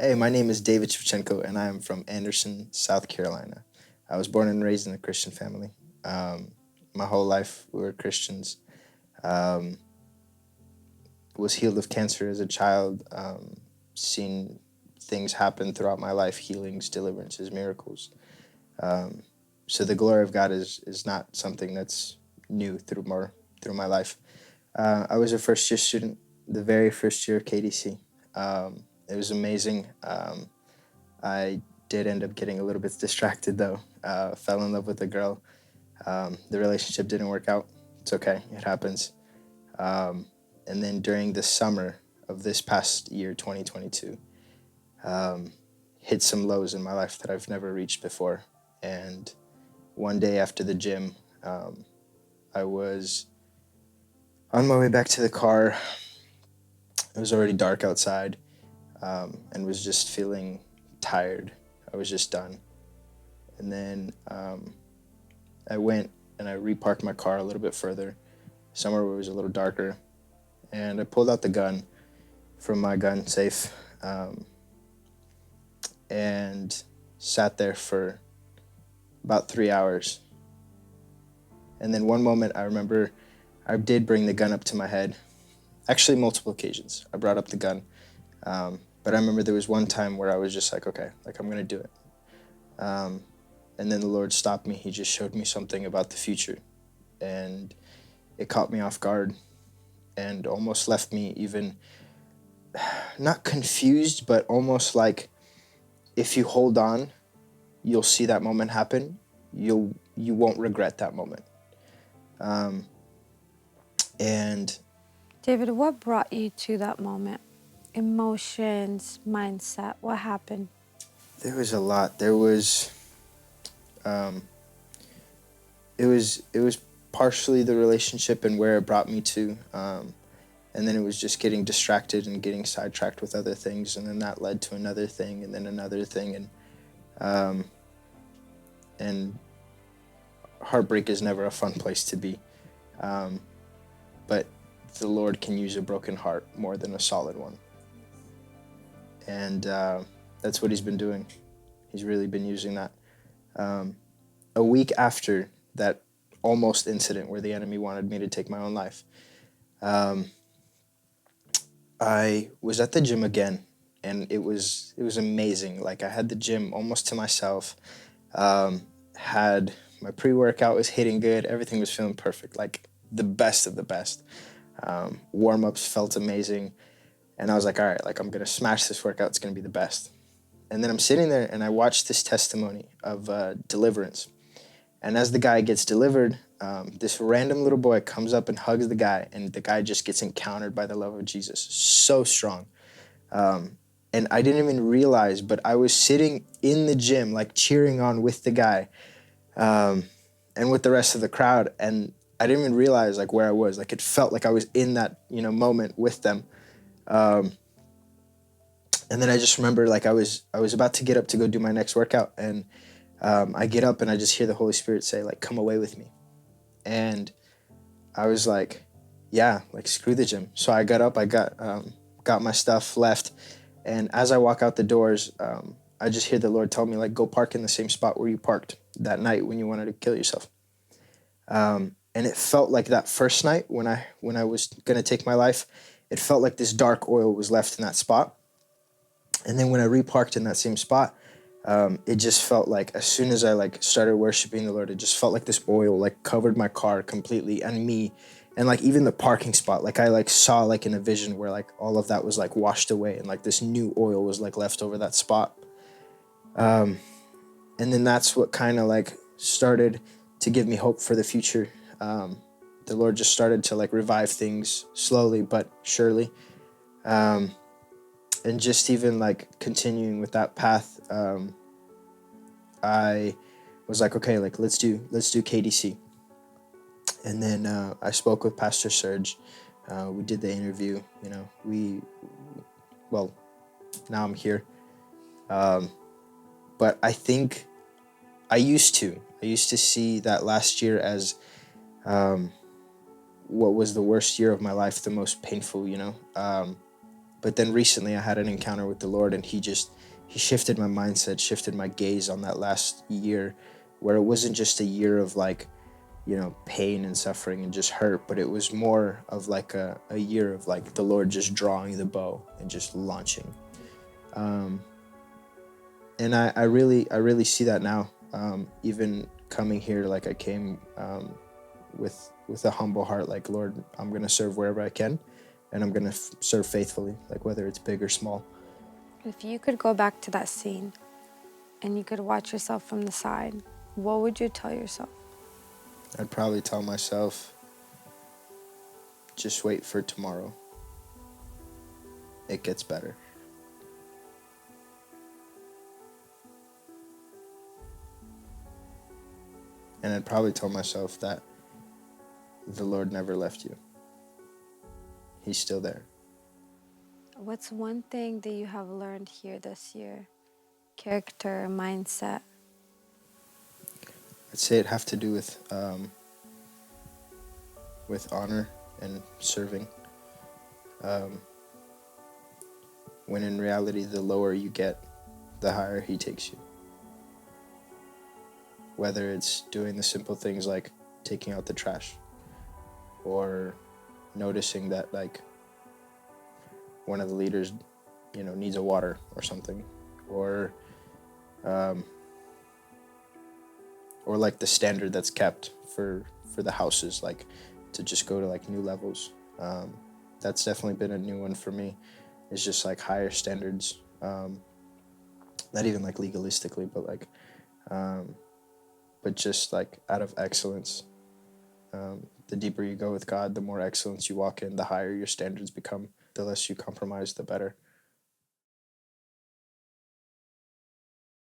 Hey, my name is David SHEVCHENKO, and I am from Anderson, South Carolina. I was born and raised in a Christian family. Um, my whole life, we were Christians. Um, was healed of cancer as a child. Seen things happen throughout my life: healings, deliverances, miracles. Um, so the glory of God is not something that's new through my life. I was a first year student, the very first year of KDC. It was amazing. I did end up getting a little bit distracted though. Fell in love with a girl. The relationship didn't work out. It's okay. It happens. Um, and then during the summer of this past year, 2022, um, hit some lows in my life that I've never reached before. And one day after the gym, I was on my way back to the car. It was already dark outside, and was just feeling tired. I was just done. And then I went and I reparked my car a little bit further, somewhere where it was a little darker, and I pulled out the gun from my gun safe, and sat there for about 3 hours. And then one moment I remember I did bring the gun up to my head. Actually, multiple occasions I brought up the gun. But I remember there was one time where I was just like, okay, like I'm going to do it. And then the Lord stopped me. He just showed me something about the future. And it caught me off guard and almost left me even not confused, but almost like if you hold on, you'll see that moment happen. You won't regret that moment. And David, what brought you to that moment? Emotions, mindset, what happened? there was a lot. There was it was partially the relationship and where it brought me to, and then it was just getting distracted and getting sidetracked with other things, and then that led to another thing, and then another thing, and heartbreak is never a fun place to be, but the Lord can use a broken heart more than a solid one, and that's what He's been doing. He's really been using that. A week after that almost incident where the enemy wanted me to take my own life, I was at the gym again, and it was amazing. Like I had the gym almost to myself. Had my pre-workout was hitting good. Everything was feeling perfect, like the best of the best. Warm-ups felt amazing, and I was like, all right, like I'm gonna smash this workout. It's gonna be the best. And then I'm sitting there, and I watched this testimony of deliverance. And as the guy gets delivered, this random little boy comes up and hugs the guy, and the guy just gets encountered by the love of Jesus so strong. And I didn't even realize, but I was sitting in the gym, like cheering on with the guy, and with the rest of the crowd, and I didn't even realize like where I was. Like it felt like I was in that moment with them. And then I just remember like I was about to get up to go do my next workout, and I get up and I just hear the Holy Spirit say like, "Come away with me," and I was like, "Yeah, like screw the gym." So I got up, I got my stuff, left, and as I walk out the doors, I just hear the Lord tell me like, "Go park in the same spot where you parked that night when you wanted to kill yourself." And it felt like that first night when I was gonna take my life, it felt like this dark oil was left in that spot. And then when I reparked in that same spot, it just felt like as soon as I like started worshiping the Lord, it just felt like this oil like covered my car completely and me, and like even the parking spot. Like I like saw like in a vision where like all of that was like washed away, and like this new oil was like left over that spot. And then that's what kind of like started to give me hope for the future. The Lord just started to like revive things slowly but surely. And just even like continuing with that path, I was like, okay, like let's do KDC. And then I spoke with Pastor Serge. We did the interview. Well, now I'm here. But I think I used to see that last year as what was the worst year of my life, the most painful. But then recently I had an encounter with the Lord, and he shifted my mindset, shifted my gaze on that last year, where it wasn't just a year of like, pain and suffering and just hurt, but it was more of like a year of like the Lord just drawing the bow and just launching. Um, and I really see that now. Even coming here, like I came with a humble heart, like, Lord, I'm gonna serve wherever I can, and I'm gonna serve faithfully, like whether it's big or small. If you could go back to that scene and you could watch yourself from the side, what would you tell yourself? I'd probably tell myself, just wait for tomorrow. It gets better. And I'd probably tell myself that the Lord never left you. He's still there. What's one thing that you have learned here this year? Character, mindset. I'd say it'd have to do with honor and serving. Um, when in reality, the lower you get, the higher He takes you. Whether it's doing the simple things like taking out the trash, or noticing that like one of the leaders, needs a water or something, or um, or like the standard that's kept for the houses, like to just go to like new levels. That's definitely been a new one for me. It's just like higher standards, not even like legalistically, but like, but just like out of excellence. The deeper you go with God, the more excellence you walk in, the higher your standards become. The less you compromise, the better.